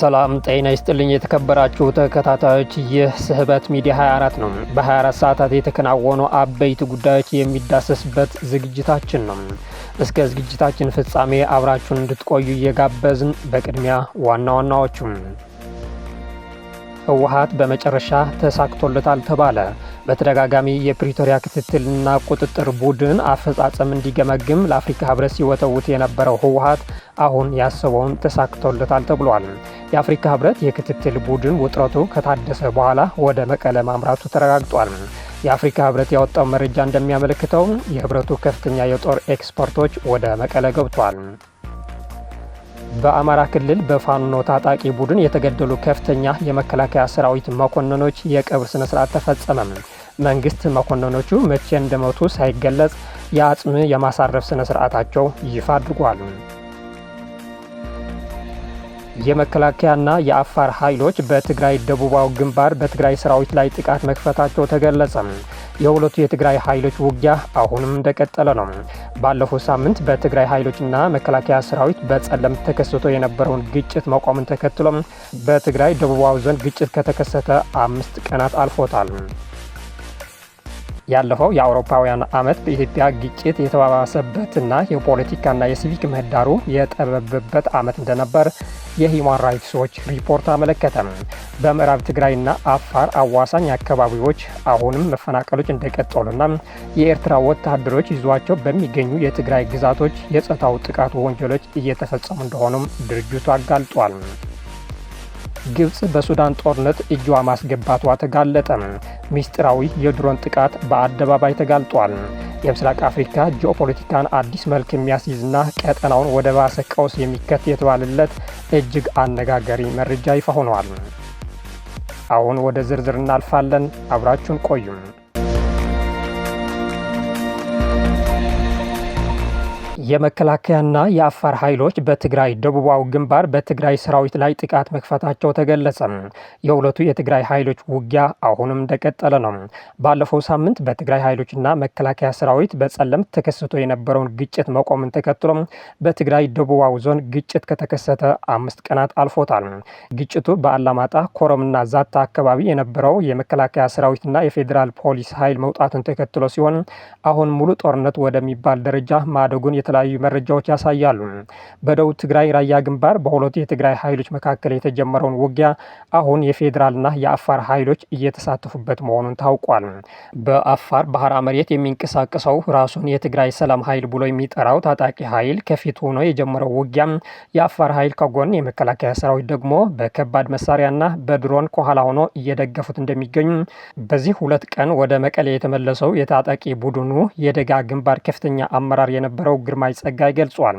ሰላም ጤና ይስጥልኝ የተከበራችሁ ተከታታዮች፣ ይህ ስህበት ሚዲያ 24 ነው። በ24 ሰዓታት የተከናወኑ አበይት ጉዳዮች የሚዳሰስበት ዝግጅታችን ነው። እስከ ዝግጅታችን ፍጻሜ አብራችሁን እንድትቆዩ እየጋበዝን በቅድሚያ ዋና ዋናዎቹም ህወሓት በመጨረሻ ተሳክቶለታል ተባለ። በተደጋጋሚ የፕሪቶሪያ ክትትልና ቁጥጥር ቡድን አፈጻጸም እንዲገመግም ለአፍሪካ ህብረት ሲወተውት የነበረው ህወሓት አሁን ያሰበውን ተሳክቶለታል ተብሏል። የአፍሪካ ህብረት የክትትል ቡድን ውጥረቱ ከታደሰ በኋላ ወደ መቀለ ማምራቱ ተረጋግጧል። የአፍሪካ ህብረት ያወጣው መረጃ እንደሚያመለክተው የህብረቱ ከፍተኛ የጦር ኤክስፐርቶች ወደ መቀለ ገብቷል። በአማራ ክልል በፋኖ ታጣቂ ቡድን የተገደሉ ከፍተኛ የመከላከያ ሰራዊት መኮንኖች የቀብር ስነ ስርዓት ተፈጸመ። መንግስት መኮንኖቹ መቼ እንደሞቱ ሳይገለጽ የአጽም የማሳረፍ ስነ ስርዓታቸው ይፋ አድርጓል። የመከላከያና የአፋር ኃይሎች በትግራይ ደቡባዊ ግንባር በትግራይ ሰራዊት ላይ ጥቃት መክፈታቸው ተገለጸ። የሁለቱ የትግራይ ኃይሎች ውጊያ አሁንም እንደቀጠለ ነው። ባለፈው ሳምንት በትግራይ ኃይሎችና መከላከያ ሰራዊት በጸለምት ተከስቶ የነበረውን ግጭት መቆምን ተከትሎ በትግራይ ደቡባዊ ዞን ግጭት ከተከሰተ 5 ቀናት አልፎታል። ያለፈው የአውሮፓውያን ዓመት በኢትዮጵያ ግጭት የተባባሰበትና የፖለቲካና የሲቪክ ምህዳሩ የጠበበበት ዓመት እንደነበር የሂውማን ራይትስ ዎች ሪፖርት አመለከተ። በምዕራብ ትግራይና አፋር አዋሳኝ አካባቢዎች አሁንም መፈናቀሎች እንደቀጠሉና የኤርትራ ወታደሮች ይዟቸው በሚገኙ የትግራይ ግዛቶች የጾታዊ ጥቃት ወንጀሎች እየተፈጸሙ እንደሆኑም ድርጅቱ አጋልጧል። ግብጽ በሱዳን ጦርነት እጇ ማስገባቷ ተጋለጠ። ሚስጥራዊ የድሮን ጥቃት በአደባባይ ተጋልጧል። የምስራቅ አፍሪካ ጂኦፖለቲካን አዲስ መልክ የሚያስይዝና ቀጠናውን ወደ ባሰ ቀውስ የሚከት የተባለለት እጅግ አነጋጋሪ መረጃ ይፋ ሆኗል። አሁን ወደ ዝርዝር እናልፋለን። አብራችሁን ቆዩም። የመከላከያና የአፋር ኃይሎች በትግራይ ደቡባዊ ግንባር በትግራይ ሰራዊት ላይ ጥቃት መክፈታቸው ተገለጸ። የሁለቱ የትግራይ ኃይሎች ውጊያ አሁንም እንደቀጠለ ነው። ባለፈው ሳምንት በትግራይ ኃይሎችና መከላከያ ሰራዊት በጸለምት ተከስቶ የነበረውን ግጭት መቆምን ተከትሎ በትግራይ ደቡባዊ ዞን ግጭት ከተከሰተ 5 ቀናት አልፎታል። ግጭቱ በአላማጣ ኮረምና ዛታ አካባቢ የነበረው የመከላከያ ሰራዊትና የፌዴራል ፖሊስ ኃይል መውጣትን ተከትሎ ሲሆን አሁን ሙሉ ጦርነት ወደሚባል ደረጃ ማደጉን የተለያዩ መረጃዎች ያሳያሉ። በደቡብ ትግራይ ራያ ግንባር በሁለቱ የትግራይ ኃይሎች መካከል የተጀመረውን ውጊያ አሁን የፌዴራልና የአፋር ኃይሎች እየተሳተፉበት መሆኑን ታውቋል። በአፋር ባህራ መሬት የሚንቀሳቀሰው ራሱን የትግራይ ሰላም ኃይል ብሎ የሚጠራው ታጣቂ ኃይል ከፊት ሆኖ የጀመረው ውጊያ የአፋር ኃይል ከጎን፣ የመከላከያ ሰራዊት ደግሞ በከባድ መሳሪያና በድሮን ከኋላ ሆኖ እየደገፉት እንደሚገኙ በዚህ 2 ቀን ወደ መቀሌ የተመለሰው የታጣቂ ቡድኑ የደጋ ግንባር ከፍተኛ አመራር የነበረው ግርማይ ጸጋይ ገልጿል።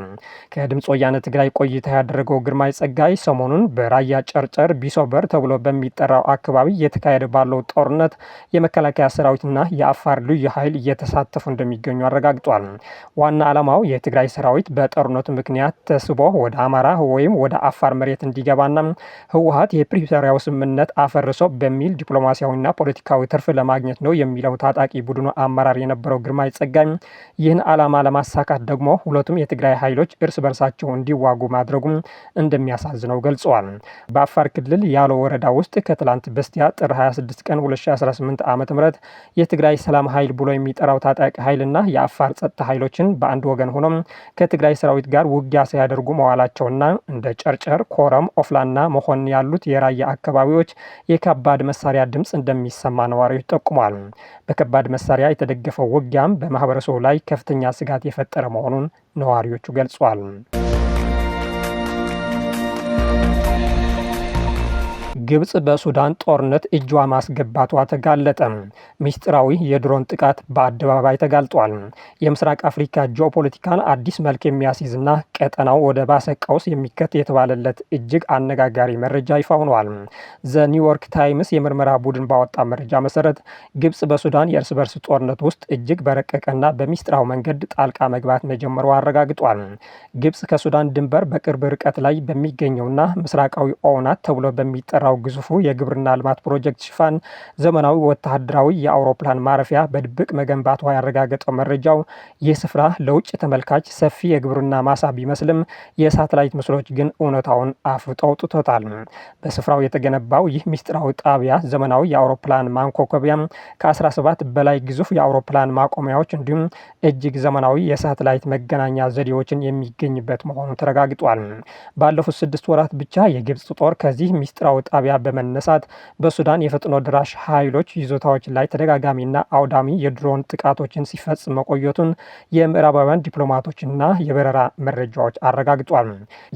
ከድምፅ ወያነ ትግራይ ቆይታ ያደረገው ግርማይ ጸጋይ ሰሞኑን በራያ ጨርጨር ቢሶበር ተብሎ በሚጠራው አካባቢ እየተካሄደ ባለው ጦርነት የመከላከያ ሰራዊትና የአፋር ልዩ ኃይል እየተሳተፉ እንደሚገኙ አረጋግጧል። ዋና ዓላማው የትግራይ ሰራዊት በጦርነቱ ምክንያት ተስቦ ወደ አማራ ወይም ወደ አፋር መሬት እንዲገባና ህወሓት የፕሪቶሪያው ስምምነት አፈርሶ በሚል ዲፕሎማሲያዊና ፖለቲካዊ ትርፍ ለማግኘት ነው የሚለው ታጣቂ ቡድኑ አመራር የነበረው ግርማይ ጸጋይ ይህን ዓላማ ለማሳካት ደግሞ ሁለቱም የትግራይ ኃይሎች እርስ በርሳቸው እንዲዋጉ ማድረጉም እንደሚያሳዝነው ገልጸዋል። በአፋር ክልል ያለው ወረዳ ውስጥ ከትላንት በስቲያ ጥር 26 ቀን 2018 ዓ.ም የትግራይ ሰላም ኃይል ብሎ የሚጠራው ታጣቂ ኃይልና የአፋር ጸጥታ ኃይሎችን በአንድ ወገን ሆኖ ከትግራይ ሰራዊት ጋር ውጊያ ሲያደርጉ መዋላቸውና እንደ ጨርጨር፣ ኮረም፣ ኦፍላና መሆን ያሉት የራያ አካባቢዎች የከባድ መሳሪያ ድምፅ እንደሚሰማ ነዋሪዎች ጠቁመዋል። በከባድ መሳሪያ የተደገፈው ውጊያም በማህበረሰቡ ላይ ከፍተኛ ስጋት የፈጠረ መሆኑን ነዋሪዎቹ ገልጿል። ግብጽ በሱዳን ጦርነት እጇ ማስገባቷ ተጋለጠ። ሚስጥራዊ የድሮን ጥቃት በአደባባይ ተጋልጧል። የምስራቅ አፍሪካ ጂኦፖለቲካን አዲስ መልክ የሚያስይዝና ቀጠናው ወደ ባሰ ቀውስ የሚከት የተባለለት እጅግ አነጋጋሪ መረጃ ይፋ ሆኗል። ዘ ኒውዮርክ ታይምስ የምርመራ ቡድን ባወጣ መረጃ መሰረት ግብጽ በሱዳን የእርስ በርስ ጦርነት ውስጥ እጅግ በረቀቀና በሚስጥራዊ መንገድ ጣልቃ መግባት መጀመሩ አረጋግጧል። ግብጽ ከሱዳን ድንበር በቅርብ ርቀት ላይ በሚገኘውና ምስራቃዊ ኦውናት ተብሎ በሚጠራ የሚመራው ግዙፉ የግብርና ልማት ፕሮጀክት ሽፋን ዘመናዊ ወታደራዊ የአውሮፕላን ማረፊያ በድብቅ መገንባቷ ያረጋገጠው መረጃው ይህ ስፍራ ለውጭ ተመልካች ሰፊ የግብርና ማሳ ቢመስልም የሳተላይት ምስሎች ግን እውነታውን አፍርጠው አውጥቶታል። በስፍራው የተገነባው ይህ ምስጢራዊ ጣቢያ ዘመናዊ የአውሮፕላን ማንኮኮቢያ ከ17 በላይ ግዙፍ የአውሮፕላን ማቆሚያዎች እንዲሁም እጅግ ዘመናዊ የሳተላይት መገናኛ ዘዴዎችን የሚገኝበት መሆኑ ተረጋግጧል። ባለፉት 6 ወራት ብቻ የግብጽ ጦር ከዚህ ምስጢራዊ ጣቢያ በመነሳት በሱዳን የፈጥኖ ድራሽ ኃይሎች ይዞታዎች ላይ ተደጋጋሚና አውዳሚ የድሮን ጥቃቶችን ሲፈጽም መቆየቱን የምዕራባውያን ዲፕሎማቶችና የበረራ መረጃዎች አረጋግጧል።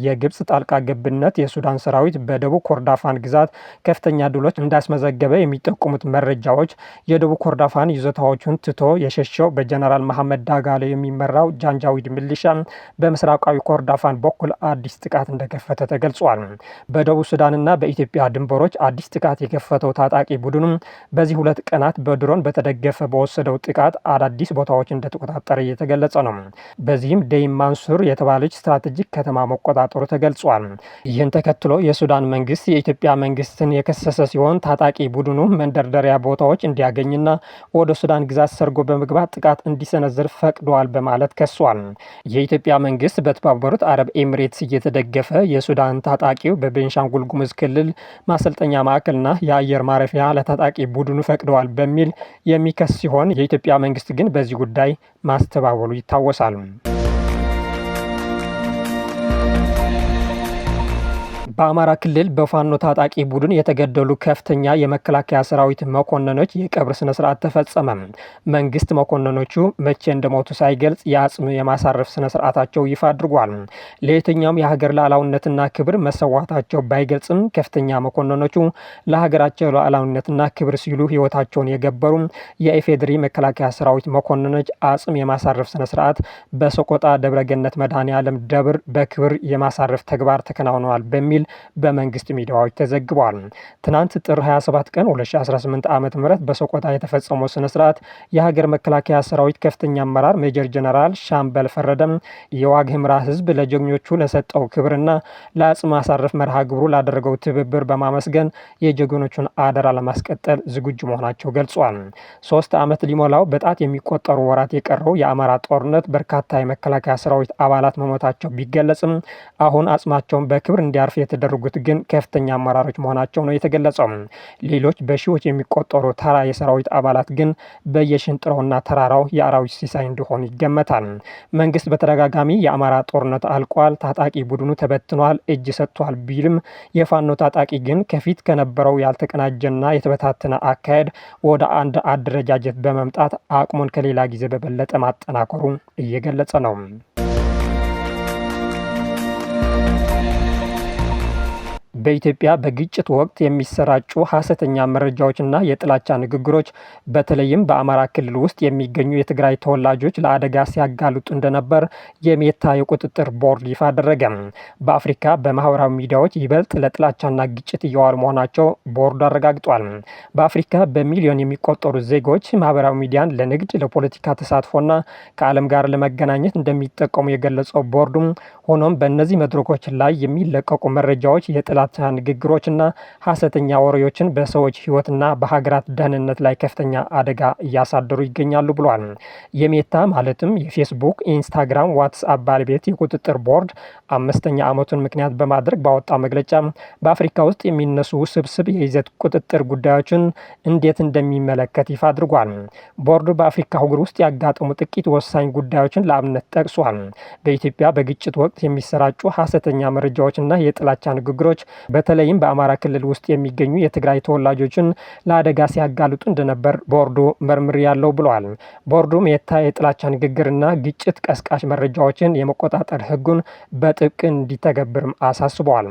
የግብጽ ጣልቃ ገብነት የሱዳን ሰራዊት በደቡብ ኮርዳፋን ግዛት ከፍተኛ ድሎች እንዳስመዘገበ የሚጠቁሙት መረጃዎች የደቡብ ኮርዳፋን ይዞታዎቹን ትቶ የሸሸው በጀነራል መሐመድ ዳጋሎ የሚመራው ጃንጃዊድ ሚሊሻ በምስራቃዊ ኮርዳፋን በኩል አዲስ ጥቃት እንደከፈተ ተገልጿል። በደቡብ ሱዳንና በኢትዮጵያ ድንበሮች አዲስ ጥቃት የከፈተው ታጣቂ ቡድኑም በዚህ 2 ቀናት በድሮን በተደገፈ በወሰደው ጥቃት አዳዲስ ቦታዎች እንደተቆጣጠረ እየተገለጸ ነው። በዚህም ደይም ማንሱር የተባለች ስትራቴጂክ ከተማ መቆጣጠሩ ተገልጿል። ይህን ተከትሎ የሱዳን መንግስት የኢትዮጵያ መንግስትን የከሰሰ ሲሆን ታጣቂ ቡድኑ መንደርደሪያ ቦታዎች እንዲያገኝና ወደ ሱዳን ግዛት ሰርጎ በመግባት ጥቃት እንዲሰነዝር ፈቅደዋል በማለት ከሷል። የኢትዮጵያ መንግስት በተባበሩት አረብ ኤሚሬትስ እየተደገፈ የሱዳን ታጣቂው በቤንሻንጉል ጉሙዝ ክልል ማሰልጠኛ ማዕከልና የአየር ማረፊያ ለታጣቂ ቡድኑ ፈቅደዋል በሚል የሚከስ ሲሆን የኢትዮጵያ መንግስት ግን በዚህ ጉዳይ ማስተባበሉ ይታወሳል። በአማራ ክልል በፋኖ ታጣቂ ቡድን የተገደሉ ከፍተኛ የመከላከያ ሰራዊት መኮንኖች የቀብር ስነ ስርዓት ተፈጸመ። መንግስት መኮንኖቹ መቼ እንደሞቱ ሳይገልጽ የአጽም የማሳረፍ ስነ ስርዓታቸው ይፋ አድርጓል። ለየትኛውም የሀገር ሉዓላዊነትና ክብር መሰዋታቸው ባይገልጽም ከፍተኛ መኮንኖቹ ለሀገራቸው ሉዓላዊነትና ክብር ሲሉ ህይወታቸውን የገበሩ የኢፌዴሪ መከላከያ ሰራዊት መኮንኖች አጽም የማሳረፍ ስነ ስርዓት በሰቆጣ ደብረገነት መድኃኔዓለም ደብር በክብር የማሳረፍ ተግባር ተከናውነዋል በሚል በመንግስት ሚዲያዎች ተዘግቧል። ትናንት ጥር 27 ቀን 2018 ዓ.ም በሰቆጣ የተፈጸመው ስነ ስርዓት የሀገር መከላከያ ሰራዊት ከፍተኛ አመራር ሜጀር ጀነራል ሻምበል ፈረደም የዋግ ኽምራ ህዝብ ለጀግኖቹ ለሰጠው ክብርና ለአጽም ማሳረፍ መርሃ ግብሩ ላደረገው ትብብር በማመስገን የጀግኖቹን አደራ ለማስቀጠል ዝግጁ መሆናቸው ገልጿል። 3 ዓመት ሊሞላው በጣት የሚቆጠሩ ወራት የቀረው የአማራ ጦርነት በርካታ የመከላከያ ሰራዊት አባላት መሞታቸው ቢገለጽም አሁን አጽማቸውን በክብር እንዲያርፍ የተደረጉት ግን ከፍተኛ አመራሮች መሆናቸው ነው የተገለጸው። ሌሎች በሺዎች የሚቆጠሩ ተራ የሰራዊት አባላት ግን በየሽንጥሮና ተራራው የአራዊት ሲሳይ እንደሆኑ ይገመታል። መንግስት በተደጋጋሚ የአማራ ጦርነት አልቋል፣ ታጣቂ ቡድኑ ተበትኗል፣ እጅ ሰጥቷል ቢልም የፋኖ ታጣቂ ግን ከፊት ከነበረው ያልተቀናጀና የተበታተነ አካሄድ ወደ አንድ አደረጃጀት በመምጣት አቅሙን ከሌላ ጊዜ በበለጠ ማጠናከሩ እየገለጸ ነው። በኢትዮጵያ በግጭት ወቅት የሚሰራጩ ሐሰተኛ መረጃዎችና የጥላቻ ንግግሮች በተለይም በአማራ ክልል ውስጥ የሚገኙ የትግራይ ተወላጆች ለአደጋ ሲያጋልጡ እንደነበር የሜታ የቁጥጥር ቦርድ ይፋ አደረገ። በአፍሪካ በማህበራዊ ሚዲያዎች ይበልጥ ለጥላቻና ግጭት እየዋሉ መሆናቸው ቦርዱ አረጋግጧል። በአፍሪካ በሚሊዮን የሚቆጠሩ ዜጎች ማህበራዊ ሚዲያን ለንግድ፣ ለፖለቲካ ተሳትፎና ከዓለም ጋር ለመገናኘት እንደሚጠቀሙ የገለጸው ቦርዱም ሆኖም በእነዚህ መድረኮች ላይ የሚለቀቁ መረጃዎች የጥላቻ ንግግሮችና ሐሰተኛ ወሬዎችን በሰዎች ህይወትና በሀገራት ደህንነት ላይ ከፍተኛ አደጋ እያሳደሩ ይገኛሉ ብሏል። የሜታ ማለትም የፌስቡክ፣ ኢንስታግራም፣ ዋትስአፕ ባለቤት የቁጥጥር ቦርድ 5ኛ ዓመቱን ምክንያት በማድረግ ባወጣው መግለጫ በአፍሪካ ውስጥ የሚነሱ ውስብስብ የይዘት ቁጥጥር ጉዳዮችን እንዴት እንደሚመለከት ይፋ አድርጓል። ቦርዱ በአፍሪካ አህጉር ውስጥ ያጋጠሙ ጥቂት ወሳኝ ጉዳዮችን ለአብነት ጠቅሷል። በኢትዮጵያ በግጭት ወቅት የሚሰራጩ ሐሰተኛ መረጃዎችና የጥላቻ ንግግሮች በተለይም በአማራ ክልል ውስጥ የሚገኙ የትግራይ ተወላጆችን ለአደጋ ሲያጋልጡ እንደነበር ቦርዱ መርምር ያለው ብሏል። ቦርዱ ሜታ የጥላቻ ንግግርና ግጭት ቀስቃሽ መረጃዎችን የመቆጣጠር ህጉን በጥብቅ እንዲተገብርም አሳስበዋል።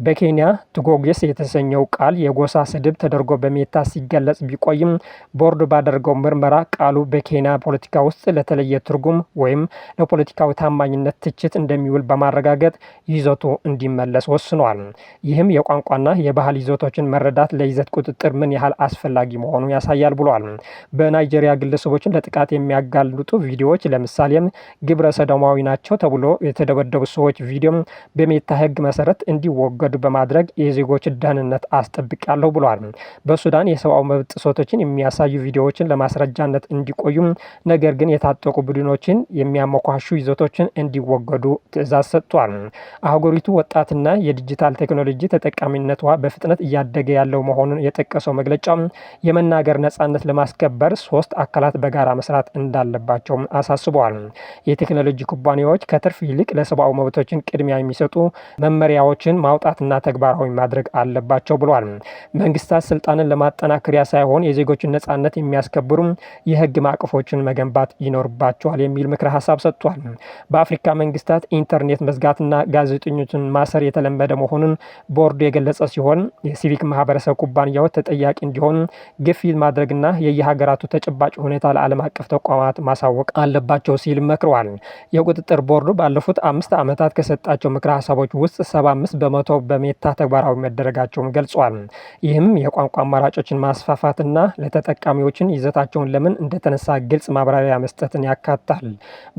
በኬንያ ትጎጌስ የተሰኘው ቃል የጎሳ ስድብ ተደርጎ በሜታ ሲገለጽ ቢቆይም ቦርዱ ባደረገው ምርመራ ቃሉ በኬንያ ፖለቲካ ውስጥ ለተለየ ትርጉም ወይም ለፖለቲካዊ ታማኝነት ትችት እንደሚውል በማረጋገጥ ይዘቱ እንዲመለስ ወስኗል። ይህም የቋንቋና የባህል ይዘቶችን መረዳት ለይዘት ቁጥጥር ምን ያህል አስፈላጊ መሆኑን ያሳያል ብሏል። በናይጄሪያ ግለሰቦችን ለጥቃት የሚያጋልጡ ቪዲዮዎች ለምሳሌም ግብረ ሰዶማዊ ናቸው ተብሎ የተደበደቡ ሰዎች ቪዲዮም በሜታ ሕግ መሰረት እንዲወገዱ በማድረግ የዜጎች ደህንነት አስጠብቃለሁ ብሏል። በሱዳን የሰብአዊ መብት ጥሰቶችን የሚያሳዩ ቪዲዮዎችን ለማስረጃነት እንዲቆዩም ነገር ግን የታጠቁ ቡድኖችን የሚያሞካሹ ይዘቶችን እንዲወገዱ ትዕዛዝ ሰጥቷል። አህጉሪቱ ወጣትና የዲጂታል ቴክኖሎጂ ተጠቃሚነቷ በፍጥነት እያደገ ያለው መሆኑን የጠቀሰው መግለጫው የመናገር ነጻነት ለማስከበር 3 አካላት በጋራ መስራት እንዳለባቸው አሳስበዋል። የቴክኖሎጂ ኩባንያዎች ከትርፍ ይልቅ ለሰብአዊ መብቶችን ቅድሚያ የሚሰጡ መመሪያዎችን ማውጣትና ተግባራዊ ማድረግ አለባቸው ብሏል። መንግስታት ስልጣንን ለማጠናከሪያ ሳይሆን የዜጎችን ነጻነት የሚያስከብሩ የህግ ማዕቀፎችን መገንባት ይኖርባቸዋል የሚል ምክረ ሀሳብ ሰጥቷል። በአፍሪካ መንግስታት ኢንተርኔት መዝጋትና ጋዜጠኞችን ማሰር የተለመደ መሆኑን ቦርዱ የገለጸ ሲሆን የሲቪክ ማህበረሰብ ኩባንያዎች ተጠያቂ እንዲሆኑ ግፊት ማድረግና የየሀገራቱ ተጨባጭ ሁኔታ ለዓለም አቀፍ ተቋማት ማሳወቅ አለባቸው ሲል መክረዋል። የቁጥጥር ቦርዱ ባለፉት 5 ዓመታት ከሰጣቸው ምክረ ሀሳቦች ውስጥ 75 በመቶ በሜታ ተግባራዊ መደረጋቸውን ገልጿል። ይህም የቋንቋ አማራጮችን ማስፋፋትና ለተጠቃሚዎችን ይዘታቸውን ለምን እንደተነሳ ግልጽ ማብራሪያ መስጠትን ያካትታል።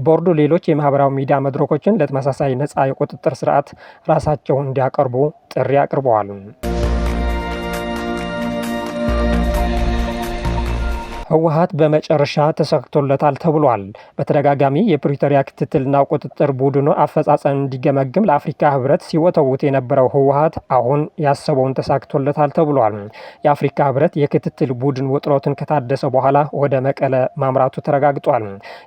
ቦርዱ ሌሎች የማህበራዊ ሚዲያ መድረኮችን ለተመሳሳይ ነጻ የቁጥጥር ስርዓት ራሳቸውን እንዲያቀርቡ ጥሪ አቅርበዋል። ህወሓት በመጨረሻ ተሳክቶለታል ተብሏል። በተደጋጋሚ የፕሪቶሪያ ክትትልና ቁጥጥር ቡድኑ አፈጻጸም እንዲገመግም ለአፍሪካ ህብረት ሲወተውት የነበረው ህወሓት አሁን ያሰበውን ተሳክቶለታል ተብሏል። የአፍሪካ ህብረት የክትትል ቡድን ውጥረቱን ከታደሰ በኋላ ወደ መቀለ ማምራቱ ተረጋግጧል።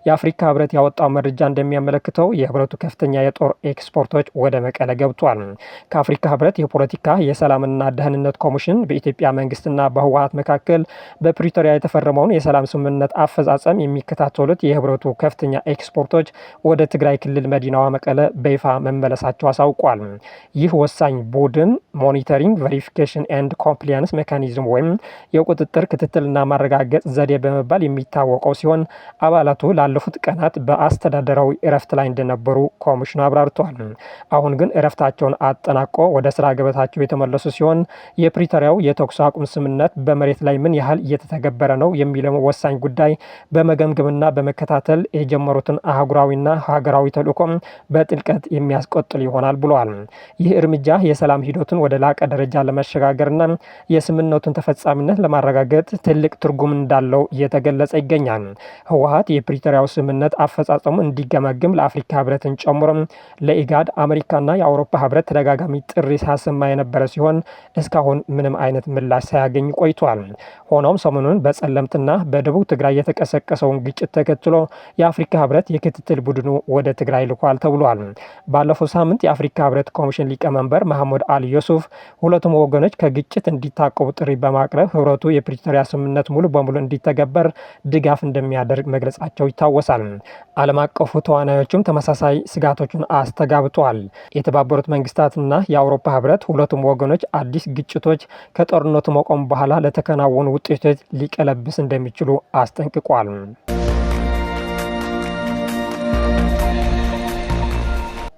የአፍሪካ ህብረት ያወጣው መረጃ እንደሚያመለክተው የህብረቱ ከፍተኛ የጦር ኤክስፖርቶች ወደ መቀለ ገብቷል። ከአፍሪካ ህብረት የፖለቲካ የሰላምና ደህንነት ኮሚሽን በኢትዮጵያ መንግስትና በህወሓት መካከል በፕሪቶሪያ የተፈረመውን የሰላም ስምምነት አፈጻጸም የሚከታተሉት የህብረቱ ከፍተኛ ኤክስፖርቶች ወደ ትግራይ ክልል መዲናዋ መቀለ በይፋ መመለሳቸው አሳውቋል። ይህ ወሳኝ ቡድን ሞኒተሪንግ ቬሪፊኬሽን ኤንድ ኮምፕሊያንስ ሜካኒዝም ወይም የቁጥጥር ክትትልና ማረጋገጥ ዘዴ በመባል የሚታወቀው ሲሆን አባላቱ ላለፉት ቀናት በአስተዳደራዊ እረፍት ላይ እንደነበሩ ኮሚሽኑ አብራርቷል። አሁን ግን እረፍታቸውን አጠናቆ ወደ ስራ ገበታቸው የተመለሱ ሲሆን የፕሪቶሪያው የተኩስ አቁም ስምምነት በመሬት ላይ ምን ያህል እየተተገበረ ነው የሚለው ወሳኝ ጉዳይ በመገምገምና በመከታተል የጀመሩትን አህጉራዊና ሀገራዊ ተልዕኮም በጥልቀት የሚያስቆጥል ይሆናል ብለዋል። ይህ እርምጃ የሰላም ሂደቱን ወደ ላቀ ደረጃ ለመሸጋገርና የስምምነቱን ተፈጻሚነት ለማረጋገጥ ትልቅ ትርጉም እንዳለው እየተገለጸ ይገኛል። ህወሓት የፕሪቶሪያው ስምምነት አፈጻጸሙ እንዲገመግም ለአፍሪካ ህብረትን ጨምሮ ለኢጋድ፣ አሜሪካና የአውሮፓ ህብረት ተደጋጋሚ ጥሪ ሲያሰማ የነበረ ሲሆን እስካሁን ምንም አይነት ምላሽ ሳያገኝ ቆይቷል። ሆኖም ሰሞኑን በጸለምትና በደቡብ ትግራይ የተቀሰቀሰውን ግጭት ተከትሎ የአፍሪካ ህብረት የክትትል ቡድኑ ወደ ትግራይ ልኳል ተብሏል። ባለፈው ሳምንት የአፍሪካ ህብረት ኮሚሽን ሊቀመንበር መሐመድ አሊ ዩሱፍ ሁለቱም ወገኖች ከግጭት እንዲታቀቡ ጥሪ በማቅረብ ህብረቱ የፕሪቶሪያ ስምምነት ሙሉ በሙሉ እንዲተገበር ድጋፍ እንደሚያደርግ መግለጻቸው ይታወሳል። ዓለም አቀፉ ተዋናዮችም ተመሳሳይ ስጋቶችን አስተጋብተዋል። የተባበሩት መንግስታትና የአውሮፓ ህብረት ሁለቱም ወገኖች አዲስ ግጭቶች ከጦርነቱ መቆም በኋላ ለተከናወኑ ውጤቶች ሊቀለብስ እንደሚችሉ አስጠንቅቋል።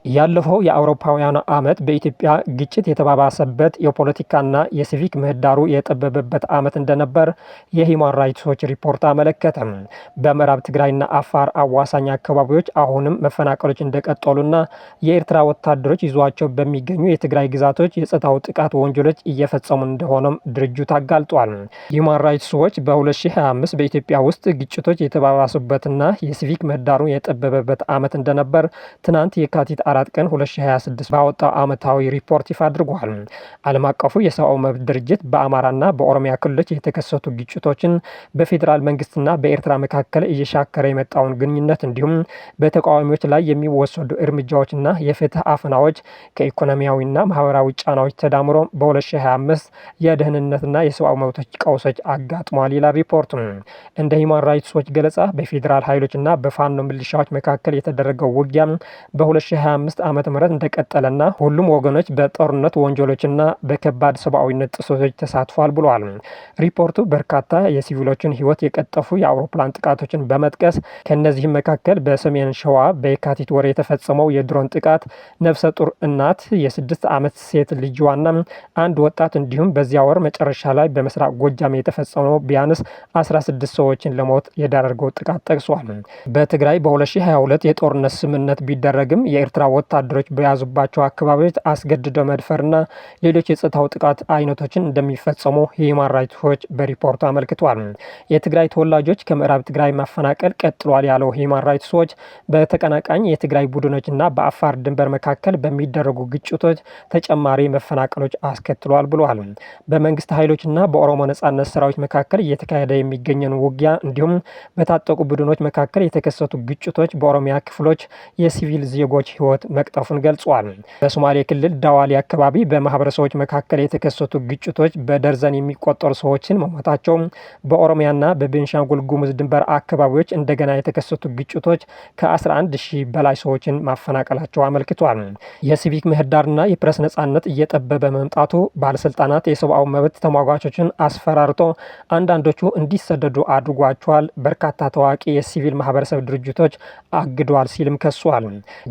ያለፈው የአውሮፓውያኑ ዓመት በኢትዮጵያ ግጭት የተባባሰበት የፖለቲካና የሲቪክ ምህዳሩ የጠበበበት ዓመት እንደነበር የሂውማን ራይትስ ዎች ሪፖርት አመለከተም። በምዕራብ ትግራይና አፋር አዋሳኝ አካባቢዎች አሁንም መፈናቀሎች እንደቀጠሉና የኤርትራ ወታደሮች ይዟቸው በሚገኙ የትግራይ ግዛቶች የጾታዊ ጥቃት ወንጀሎች እየፈጸሙ እንደሆነም ድርጅቱ አጋልጧል። ሂውማን ራይትስ ዎች በ2025 በኢትዮጵያ ውስጥ ግጭቶች የተባባሱበትና የሲቪክ ምህዳሩ የጠበበበት ዓመት እንደነበር ትናንት የካቲት 4 ቀን 2026 ባወጣው ዓመታዊ ሪፖርት ይፋ አድርጓል። ዓለም አቀፉ የሰብአዊ መብት ድርጅት በአማራና በኦሮሚያ ክልሎች የተከሰቱ ግጭቶችን በፌዴራል መንግስትና በኤርትራ መካከል እየሻከረ የመጣውን ግንኙነት እንዲሁም በተቃዋሚዎች ላይ የሚወሰዱ እርምጃዎችና የፍትህ አፈናዎች ከኢኮኖሚያዊና ማህበራዊ ጫናዎች ተዳምሮ በ2025 የደህንነትና የሰብአዊ መብቶች ቀውሶች አጋጥሟል ይላል ሪፖርቱ። እንደ ሂውማን ራይትስ ዎች ገለጻ በፌዴራል ኃይሎችና በፋኖ ሚሊሻዎች መካከል የተደረገው ውጊያ በ2025 2015 ዓ.ም እንደቀጠለና ሁሉም ወገኖች በጦርነት ወንጀሎችና በከባድ ሰብአዊነት ጥሰቶች ተሳትፏል ብሏል። ሪፖርቱ በርካታ የሲቪሎችን ሕይወት የቀጠፉ የአውሮፕላን ጥቃቶችን በመጥቀስ ከነዚህም መካከል በሰሜን ሸዋ በየካቲት ወር የተፈጸመው የድሮን ጥቃት ነፍሰ ጡር እናት፣ የ6 ዓመት ሴት ልጅዋና አንድ ወጣት እንዲሁም በዚያ ወር መጨረሻ ላይ በምስራቅ ጎጃም የተፈጸመው ቢያንስ 16 ሰዎችን ለሞት የዳረገው ጥቃት ጠቅሷል። በትግራይ በ2022 የጦርነት ስምምነት ቢደረግም የኤርትራ ወታደሮች በያዙባቸው አካባቢዎች አስገድዶ መድፈርና ሌሎች የጾታዊ ጥቃት አይነቶችን እንደሚፈጸሙ ሂዩማን ራይትስ ዎች በሪፖርቱ አመልክቷል። የትግራይ ተወላጆች ከምዕራብ ትግራይ ማፈናቀል ቀጥሏል ያለው ሂዩማን ራይትስ ዎች በተቀናቃኝ የትግራይ ቡድኖችና በአፋር ድንበር መካከል በሚደረጉ ግጭቶች ተጨማሪ መፈናቀሎች አስከትሏል ብሏል። በመንግስት ኃይሎችና በኦሮሞ ነጻነት ሰራዊት መካከል እየተካሄደ የሚገኘን ውጊያ እንዲሁም በታጠቁ ቡድኖች መካከል የተከሰቱ ግጭቶች በኦሮሚያ ክፍሎች የሲቪል ዜጎች ህይወት መቅጠፉን ገልጿል። በሶማሌ ክልል ዳዋሊ አካባቢ በማህበረሰቦች መካከል የተከሰቱ ግጭቶች በደርዘን የሚቆጠሩ ሰዎችን መሞታቸው፣ በኦሮሚያና በቤንሻንጉል ጉሙዝ ድንበር አካባቢዎች እንደገና የተከሰቱ ግጭቶች ከ11 ሺህ በላይ ሰዎችን ማፈናቀላቸው አመልክቷል። የሲቪክ ምህዳርና የፕሬስ ነጻነት እየጠበበ መምጣቱ ባለስልጣናት የሰብአዊ መብት ተሟጋቾችን አስፈራርቶ አንዳንዶቹ እንዲሰደዱ አድርጓቸዋል፣ በርካታ ታዋቂ የሲቪል ማህበረሰብ ድርጅቶች አግደዋል ሲልም ከሷል።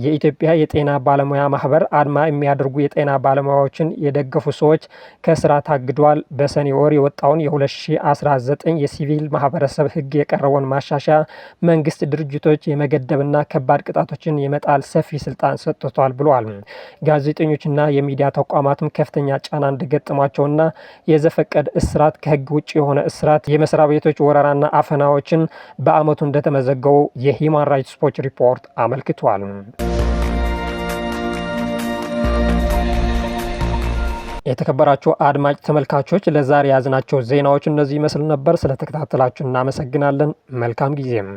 የኢትዮጵያ የጤና ባለሙያ ማህበር አድማ የሚያደርጉ የጤና ባለሙያዎችን የደገፉ ሰዎች ከስራ ታግደዋል። በሰኔ ወር የወጣውን የ2019 የሲቪል ማህበረሰብ ህግ የቀረበውን ማሻሻያ መንግስት ድርጅቶች የመገደብና ከባድ ቅጣቶችን የመጣል ሰፊ ስልጣን ሰጥቷል ብለዋል። ጋዜጠኞችና የሚዲያ ተቋማትም ከፍተኛ ጫና እንደገጠሟቸውና የዘፈቀድ እስራት፣ ከህግ ውጭ የሆነ እስራት፣ የመስሪያ ቤቶች ወረራና አፈናዎችን በአመቱ እንደተመዘገቡ የሂዩማን ራይትስ ዎች ሪፖርት አመልክቷል። የተከበራችሁ አድማጭ ተመልካቾች ለዛሬ ያዝናቸው ዜናዎች እነዚህ ይመስል ነበር። ስለተከታተላችሁ እናመሰግናለን። መልካም ጊዜም